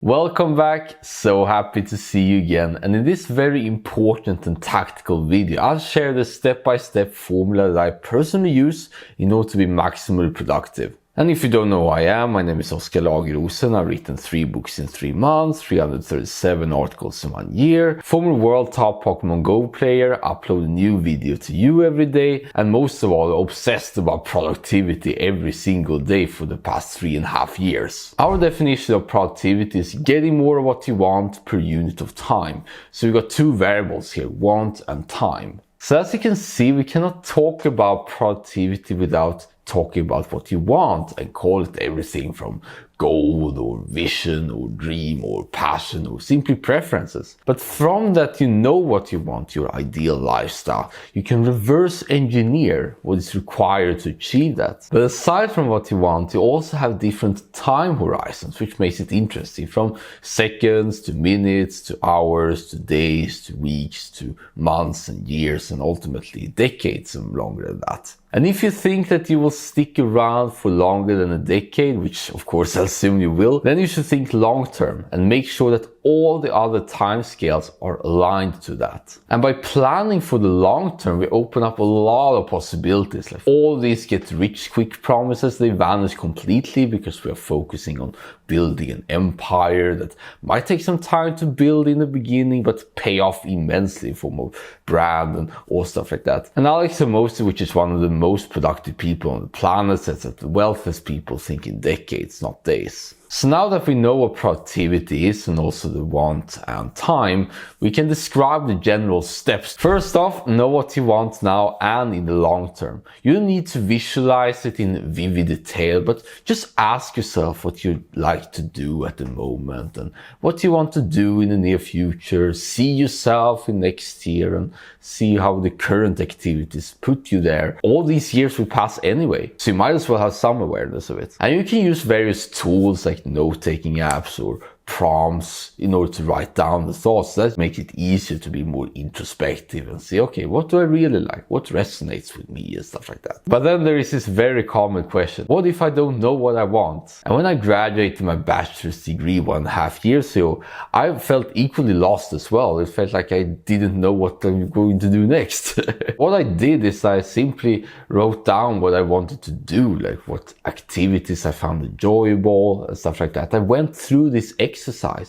Welcome back, so happy to see you again, and in this very important and tactical video I'll share the step-by-step formula that I personally use in order to be maximally productive. And if you don't know who I am, my name is Oskar Lagerosen. I've written 3 books in 3 months, 337 articles in 1 year, former world top Pokemon Go player, upload a new video to you every day, and most of all obsessed about productivity every single day for the past 3.5 years. Our definition of productivity is getting more of what you want per unit of time. So we've got 2 variables here, want and time. So as you can see, we cannot talk about productivity without talking about what you want and call it everything from goal or vision or dream or passion or simply preferences. But from that, you know what you want, your ideal lifestyle. You can reverse engineer what is required to achieve that. But aside from what you want, you also have different time horizons, which makes it interesting, from seconds to minutes to hours to days to weeks to months and years and ultimately decades and longer than that. And if you think that you will stick around for longer than a decade, which of course I assume you will, then you should think long term and make sure that all the other time scales are aligned to that. And by planning for the long term, we open up a lot of possibilities. Like all these get rich quick promises, they vanish completely because we are focusing on building an empire that might take some time to build in the beginning, but pay off immensely in form of brand and all stuff like that. And Alex Hormozi, which is one of the most productive people on the planet, says that the wealthiest people think in decades, not days. So now that we know what productivity is and also the want and time, we can describe the general steps. First off, know what you want now and in the long term. You don't need to visualize it in vivid detail, but just ask yourself what you'd like to do at the moment and what you want to do in the near future. See yourself in next year and see how the current activities put you there. All these years will pass anyway, so you might as well have some awareness of it. And you can use various tools like note-taking apps or prompts in order to write down the thoughts. That makes it easier to be more introspective and say, okay, what do I really like? What resonates with me and stuff like that. But then there is this very common question. What if I don't know what I want? And when I graduated my bachelor's degree 1.5 years ago, I felt equally lost as well. It felt like I didn't know what I'm going to do next. What I did is I simply wrote down what I wanted to do, like what activities I found enjoyable and stuff like that. I went through this exercise,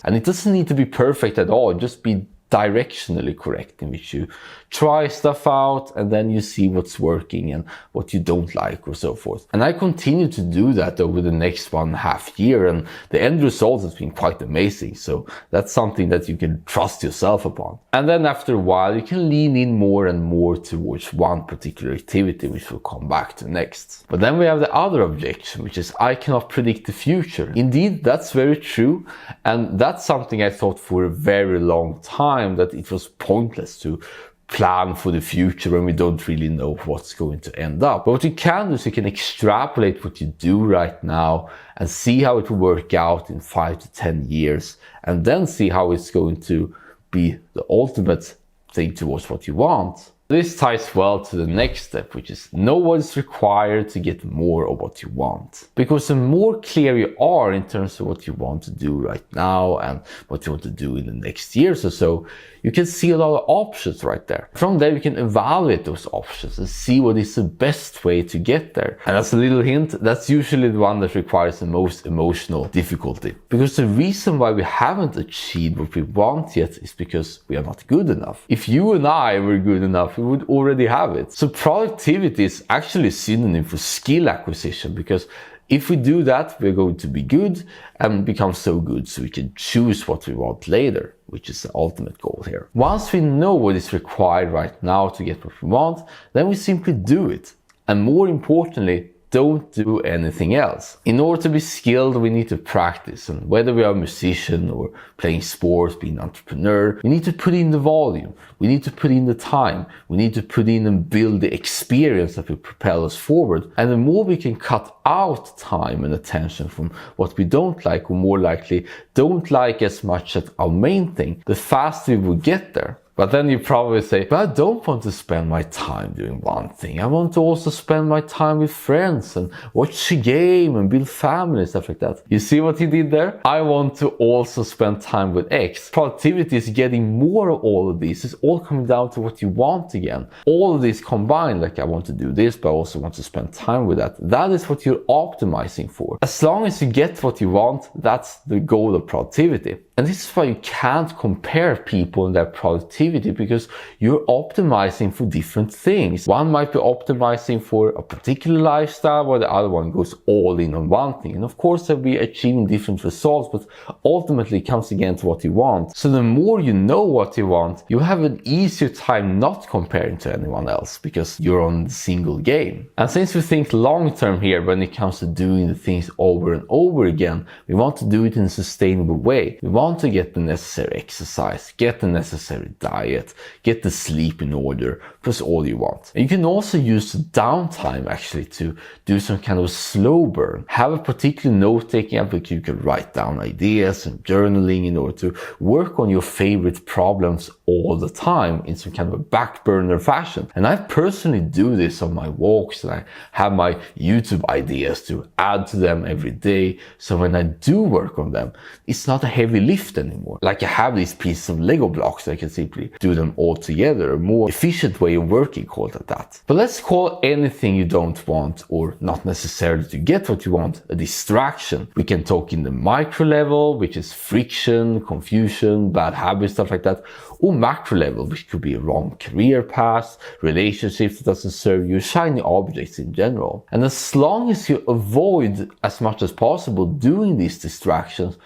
and it doesn't need to be perfect at all, just be directionally correct, in which you try stuff out and then you see what's working and what you don't like or so forth. And I continue to do that over the next 1.5 year, and the end result has been quite amazing. So that's something that you can trust yourself upon. And then after a while, you can lean in more and more towards one particular activity, which we'll come back to next. But then we have the other objection, which is I cannot predict the future. Indeed, that's very true. And that's something I thought for a very long time, that it was pointless to plan for the future when we don't really know what's going to end up. But what you can do is you can extrapolate what you do right now and see how it will work out in 5 to 10 years, and then see how it's going to be the ultimate thing towards what you want. This ties well to the next step, which is know what is required to get more of what you want. Because the more clear you are in terms of what you want to do right now and what you want to do in the next years or so, you can see a lot of options right there. From there, you can evaluate those options and see what is the best way to get there. And as a little hint, that's usually the one that requires the most emotional difficulty. Because the reason why we haven't achieved what we want yet is because we are not good enough. If you and I were good enough, we would already have it. So productivity is actually a synonym for skill acquisition, because if we do that, we're going to be good and become so good so we can choose what we want later, which is the ultimate goal here. Once we know what is required right now to get what we want, then we simply do it. And more importantly, don't do anything else. In order to be skilled, we need to practice. And whether we are a musician or playing sports, being an entrepreneur, we need to put in the volume. We need to put in the time. We need to put in and build the experience that will propel us forward. And the more we can cut out time and attention from what we don't like, or more likely don't like as much as our main thing, the faster we will get there. But then you probably say, but I don't want to spend my time doing one thing. I want to also spend my time with friends and watch a game and build family and stuff like that. You see what he did there? I want to also spend time with X. Productivity is getting more of all of these. It's all coming down to what you want again. All of these combined, like I want to do this, but I also want to spend time with that. That is what you're optimizing for. As long as you get what you want, that's the goal of productivity. And this is why you can't compare people and their productivity, because you're optimizing for different things. One might be optimizing for a particular lifestyle, while the other one goes all in on one thing. And of course, they'll be achieving different results, but ultimately it comes again to what you want. So the more you know what you want, you have an easier time not comparing to anyone else, because you're on the single game. And since we think long term here when it comes to doing the things over and over again, we want to do it in a sustainable way. We want to get the necessary exercise, get the necessary diet, get the sleep in order, plus all you want. And you can also use downtime actually to do some kind of slow burn. Have a particular note-taking app where you can write down ideas and journaling in order to work on your favorite problems all the time in some kind of a back burner fashion. And I personally do this on my walks, and I have my YouTube ideas to add to them every day. So when I do work on them, it's not a heavy lift anymore. Like I have these pieces of Lego blocks, I can simply do them all together. A more efficient way of working, called it that. But let's call anything you don't want, or not necessarily to get what you want, a distraction. We can talk in the micro level, which is friction, confusion, bad habits, stuff like that, or macro level, which could be a wrong career path, relationships that doesn't serve you, shiny objects in general. And as long as you avoid as much as possible doing these distractions,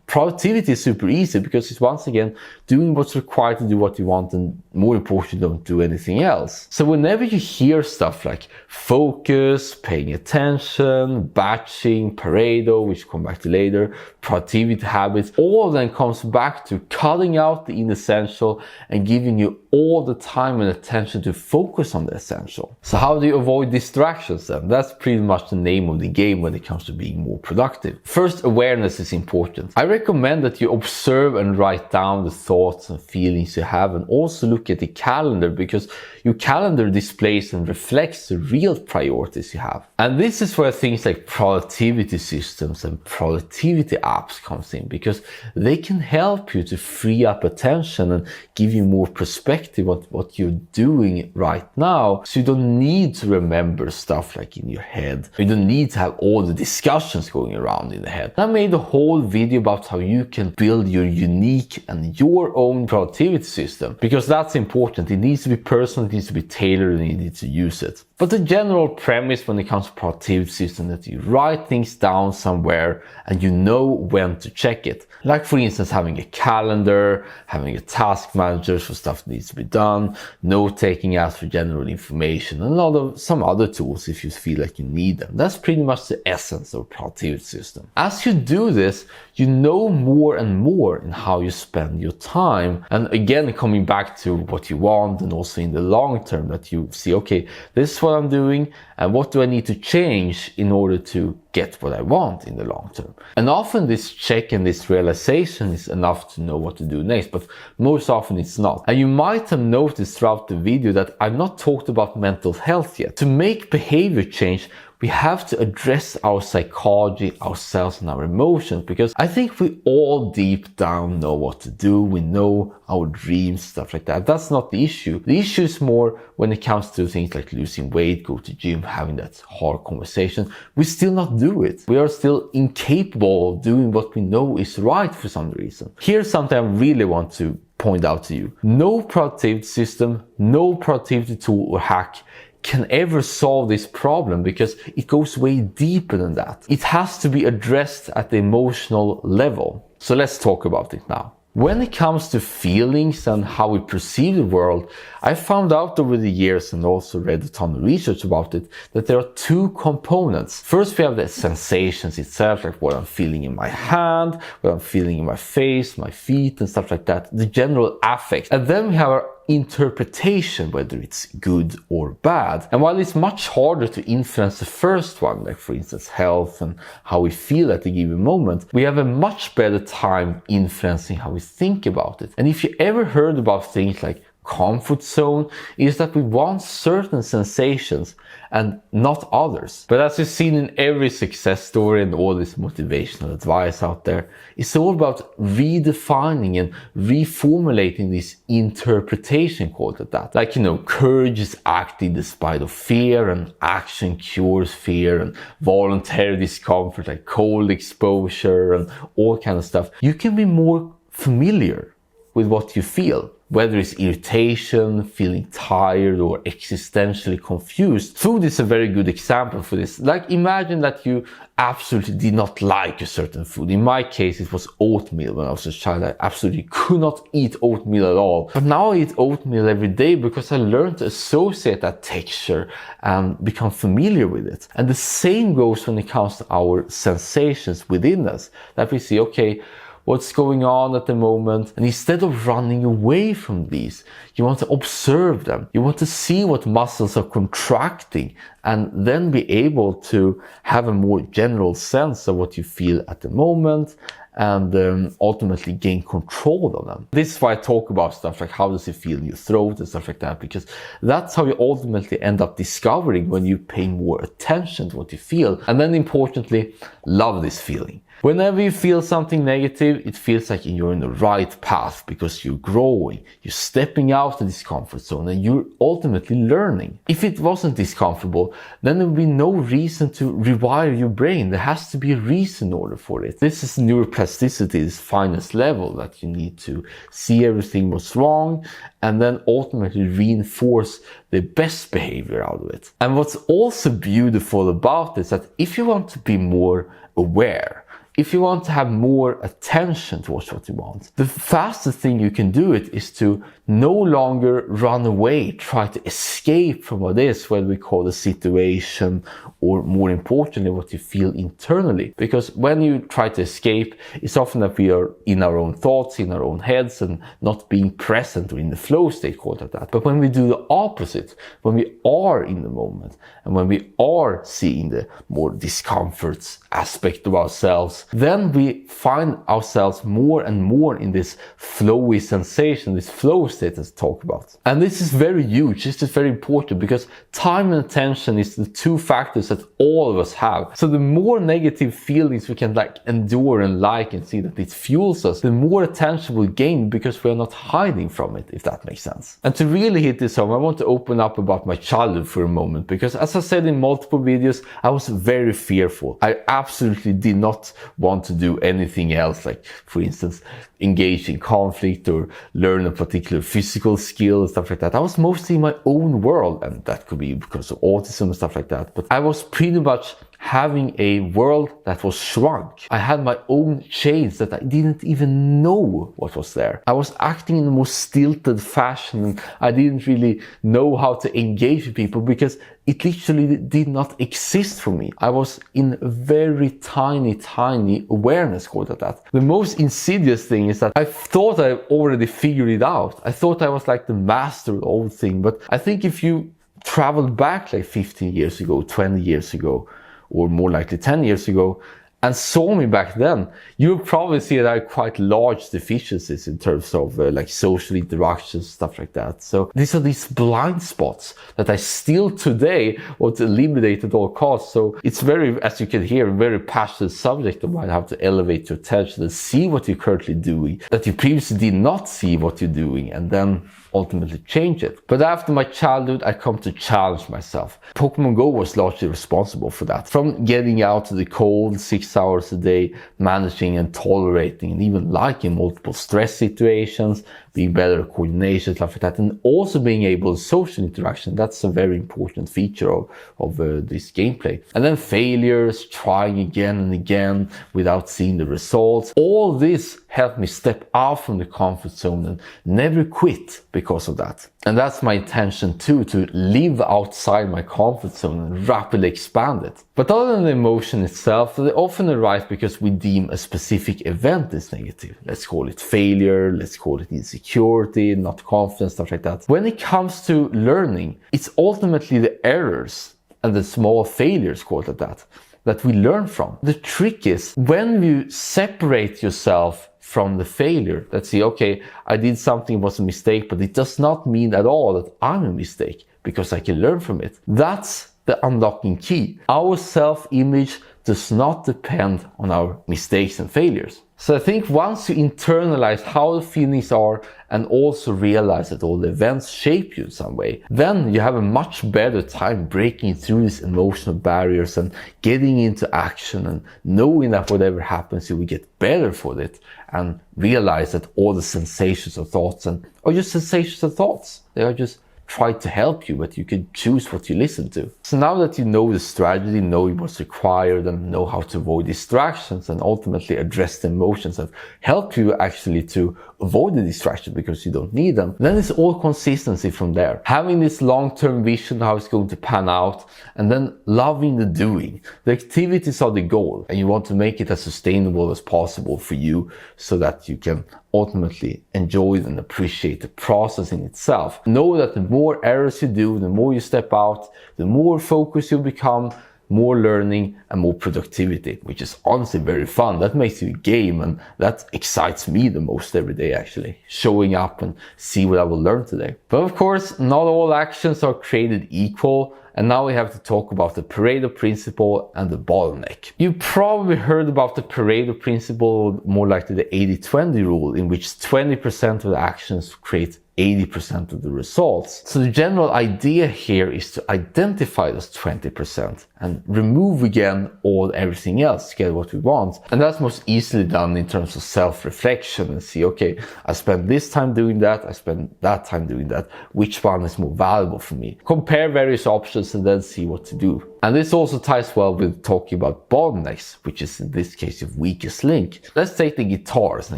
productivity is super easy, because it's once again doing what's required to do what you want, and more importantly, don't do anything else. So whenever you hear stuff like focus, paying attention, batching, Pareto, which we'll come back to later, productivity habits, all then comes back to cutting out the inessential and giving you all the time and attention to focus on the essential. So how do you avoid distractions then? That's pretty much the name of the game when it comes to being more productive. First, awareness is important. I recommend that you observe and write down the thoughts and feelings you have, and also look at the calendar, because your calendar displays and reflects the real priorities you have. And this is where things like productivity systems and productivity apps comes in, because they can help you to free up attention and give you more perspective on what you're doing right now, so you don't need to remember stuff like in your head. You don't need to have all the discussions going around in the head. I made a whole video about how you can build your unique and your own productivity system, because that's important. It needs to be personal, it needs to be tailored, and you need to use it. But the general premise when it comes to productivity system is that you write things down somewhere and you know when to check it. Like for instance, having a calendar, having a task manager for stuff that needs to be done, note-taking apps for general information, and a lot of some other tools if you feel like you need them. That's pretty much the essence of a productivity system. As you do this, you know more and more in how you spend your time. And again, coming back to what you want, and also in the long term, that you see, okay, this is what I'm doing, and what do I need to change in order to get what I want in the long term. And often this check and this realization is enough to know what to do next, but most often it's not. And you might have noticed throughout the video that I've not talked about mental health yet. To make behavior change, we have to address our psychology, ourselves, and our emotions, because I think we all deep down know what to do. We know our dreams, stuff like that. That's not the issue. The issue is more when it comes to things like losing weight, go to gym, having that hard conversation. We still not do it. We are still incapable of doing what we know is right for some reason. Here's something I really want to point out to you. No productivity system, no productivity tool or hack can ever solve this problem, because it goes way deeper than that. It has to be addressed at the emotional level. So let's talk about it now. When it comes to feelings and how we perceive the world, I found out over the years, and also read a ton of research about it, that there are two components. First, we have the sensations itself, like what I'm feeling in my hand, what I'm feeling in my face, my feet, and stuff like that, the general affect. And then we have our interpretation, whether it's good or bad. And while it's much harder to influence the first one, like for instance health and how we feel at a given moment, we have a much better time influencing how we think about it. And if you ever heard about things like comfort zone, is that we want certain sensations and not others. But as you've seen in every success story and all this motivational advice out there, it's all about redefining and reformulating this interpretation, called it that. Like, courage is acting despite of fear, and action cures fear, and voluntary discomfort like cold exposure and all kind of stuff. You can be more familiar with what you feel, whether it's irritation, feeling tired, or existentially confused. Food is a very good example for this. Like, imagine that you absolutely did not like a certain food. In my case, it was oatmeal. When I was a child, I absolutely could not eat oatmeal at all. But now I eat oatmeal every day because I learned to associate that texture and become familiar with it. And the same goes when it comes to our sensations within us, that we see, okay, what's going on at the moment, and instead of running away from these, you want to observe them. You want to see what muscles are contracting, and then be able to have a more general sense of what you feel at the moment, and ultimately gain control of them. This is why I talk about stuff like how does it feel in your throat and stuff like that, because that's how you ultimately end up discovering when you pay more attention to what you feel. And then importantly, love this feeling. Whenever you feel something negative, it feels like you're in the right path, because you're growing, you're stepping out of this comfort zone, and you're ultimately learning. If it wasn't discomfortable, then there would be no reason to rewire your brain. There has to be a reason in order for it. This is neuroplasticity, finest level, that you need to see everything what's wrong and then ultimately reinforce the best behavior out of it. And what's also beautiful about this, that if you want to be more aware, if you want to have more attention towards what you want, the fastest thing you can do it is to no longer run away, try to escape from what is, whether we call the situation, or more importantly, what you feel internally. Because when you try to escape, it's often that we are in our own thoughts, in our own heads, and not being present or in the flow state, called it that. But when we do the opposite, when we are in the moment, and when we are seeing the more discomforts aspect of ourselves, then we find ourselves more and more in this flowy sensation, this flow state as I talk about. And this is very huge, this is very important, because time and attention is the two factors that all of us have. So the more negative feelings we can endure and and see that it fuels us, the more attention we'll gain, because we are not hiding from it, if that makes sense. And to really hit this home, I want to open up about my childhood for a moment, because as I said in multiple videos, I was very fearful. I absolutely did not want to do anything else, like for instance engage in conflict or learn a particular physical skill and stuff like that. I was mostly in my own world, and that could be because of autism and stuff like that, but I was pretty much having a world that was shrunk. I had my own chains that I didn't even know what was there. I was acting in the most stilted fashion, and I didn't really know how to engage with people because it literally did not exist for me. I was in a very tiny awareness, called it that. The most insidious thing is that I thought I already figured it out. I thought I was like the master of the whole thing, but I think if you traveled back like 15 years ago, 20 years ago, or more likely 10 years ago, and saw me back then, you would probably see that I had quite large deficiencies in terms of like social interactions, stuff like that. So these are these blind spots that I still today want to eliminate at all costs. So it's very, as you can hear, a very passionate subject of mine, how to elevate your attention and see what you're currently doing, that you previously did not see what you're doing, and then ultimately change it. But after my childhood, I come to challenge myself. Pokemon Go was largely responsible for that. From getting out to the cold 6 hours a day, managing and tolerating and even liking multiple stress situations, being better at coordination, stuff like that, and also being able to social interaction. That's a very important feature of this gameplay. And then failures, trying again and again without seeing the results. All this helped me step out from the comfort zone and never quit because of that. And that's my intention too, to live outside my comfort zone and rapidly expand it. But other than the emotion itself, they often arise because we deem a specific event as negative. Let's call it failure, let's call it insecurity, insecurity, not confidence, stuff like that. When it comes to learning, it's ultimately the errors and the small failures, called it that we learn from. The trick is when you separate yourself from the failure, let's say, okay, I did something, it was a mistake, but it does not mean at all that I'm a mistake, because I can learn from it. That's the unlocking key. Our self-image does not depend on our mistakes and failures. So I think once you internalize how the feelings are and also realize that all the events shape you in some way, then you have a much better time breaking through these emotional barriers and getting into action and knowing that whatever happens, you will get better for it and realize that all the sensations or thoughts are just sensations and thoughts. They are just try to help you, but you can choose what you listen to. So now that you know the strategy, know what's required, and know how to avoid distractions and ultimately address the emotions that help you actually to avoid the distraction because you don't need them, then it's all consistency from there. Having this long-term vision, how it's going to pan out, and then loving the doing. The activities are the goal, and you want to make it as sustainable as possible for you so that you can ultimately enjoy and appreciate the process in itself. Know that the more errors you do, the more you step out, the more focused you become, more learning and more productivity, which is honestly very fun. That makes you a game, and that excites me the most every day, actually. Showing up and see what I will learn today. But of course, not all actions are created equal. And now we have to talk about the Pareto principle and the bottleneck. You probably heard about the Pareto principle, more likely the 80-20 rule, in which 20% of the actions create 80% of the results. So the general idea here is to identify those 20% and remove again everything else to get what we want. And that's most easily done in terms of self-reflection and see, okay, I spent this time doing that, I spent that time doing that. Which one is more valuable for me? Compare various options and then see what to do. And this also ties well with talking about bottlenecks, which is in this case your weakest link. Let's take the guitar as an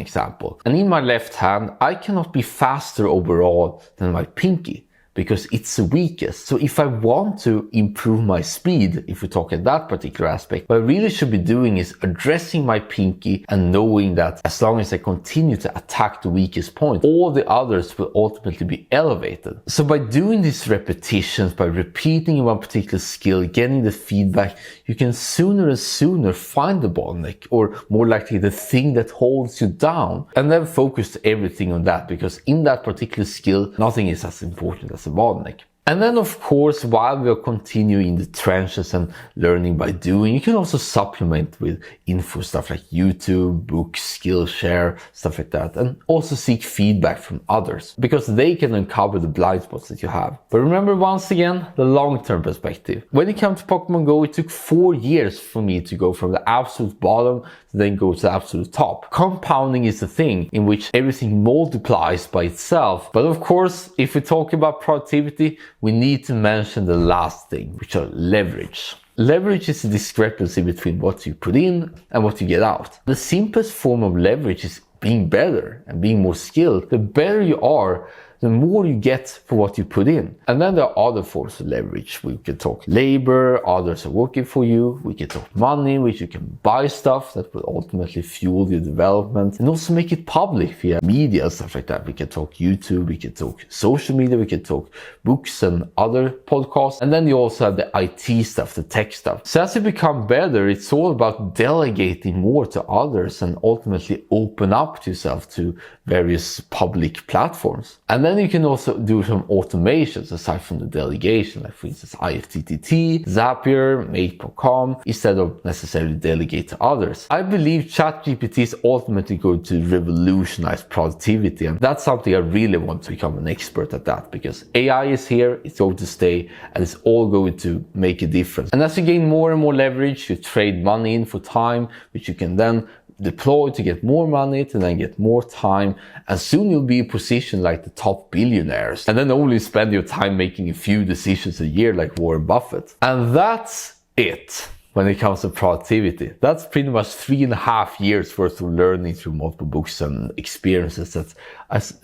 example. And in my left hand, I cannot be faster overall than my pinky, because it's the weakest. So if I want to improve my speed, if we talk at that particular aspect, what I really should be doing is addressing my pinky and knowing that as long as I continue to attack the weakest point, all the others will ultimately be elevated. So by doing these repetitions, by repeating one particular skill, getting the feedback, you can sooner and sooner find the bottleneck, or more likely the thing that holds you down, and then focus everything on that, because in that particular skill, nothing is as important as a bottleneck. And then of course, while we are continuing in the trenches and learning by doing, you can also supplement with info, stuff like YouTube, books, Skillshare, stuff like that, and also seek feedback from others, because they can uncover the blind spots that you have. But remember, once again, the long-term perspective. When it comes to Pokemon Go, it took 4 years for me to go from the absolute bottom to then go to the absolute top. Compounding is the thing in which everything multiplies by itself. But of course, if we talk about productivity, we need to mention the last thing, which are leverage. Leverage is a discrepancy between what you put in and what you get out. The simplest form of leverage is being better and being more skilled. The better you are, the more you get for what you put in. And then there are other forms of leverage. We can talk labor, others are working for you. We can talk money, which you can buy stuff that will ultimately fuel your development, and also make it public via media and stuff like that. We can talk YouTube, we can talk social media, we can talk books and other podcasts. And then you also have the IT stuff, the tech stuff. So as you become better, it's all about delegating more to others and ultimately open up to yourself to various public platforms. And then you can also do some automations aside from the delegation, like for instance IFTTT, Zapier, Make.com, instead of necessarily delegate to others. I believe ChatGPT is ultimately going to revolutionize productivity, and that's something I really want to become an expert at that, because AI is here, it's going to stay, and it's all going to make a difference. And as you gain more and more leverage, you trade money in for time, which you can then deploy to get more money, to then get more time, and soon you'll be in a position like the top billionaires, and then only spend your time making a few decisions a year like Warren Buffett. And that's it when it comes to productivity. That's pretty much 3.5 years worth of learning through multiple books and experiences that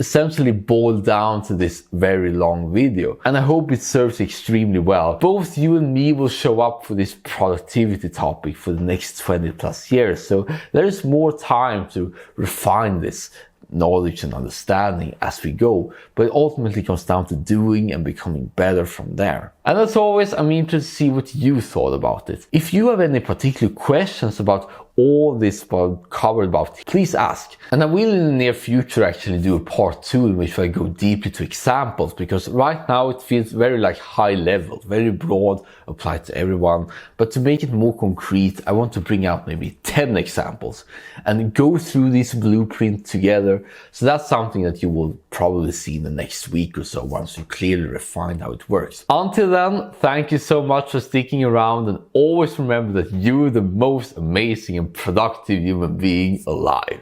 essentially boiled down to this very long video. And I hope it serves extremely well. Both you and me will show up for this productivity topic for the next 20+ years. So there is more time to refine this, knowledge and understanding as we go, but it ultimately comes down to doing and becoming better from there. And as always, I'm interested to see what you thought about it. If you have any particular questions about all this covered about, please ask. And I will in the near future actually do a part 2 in which I go deeply to examples, because right now it feels very like high level, very broad, applied to everyone. But to make it more concrete, I want to bring out maybe 10 examples and go through this blueprint together. So that's something that you will probably see in the next week or so once you clearly refine how it works. Until then, thank you so much for sticking around, and always remember that you're the most amazing and productive human being alive.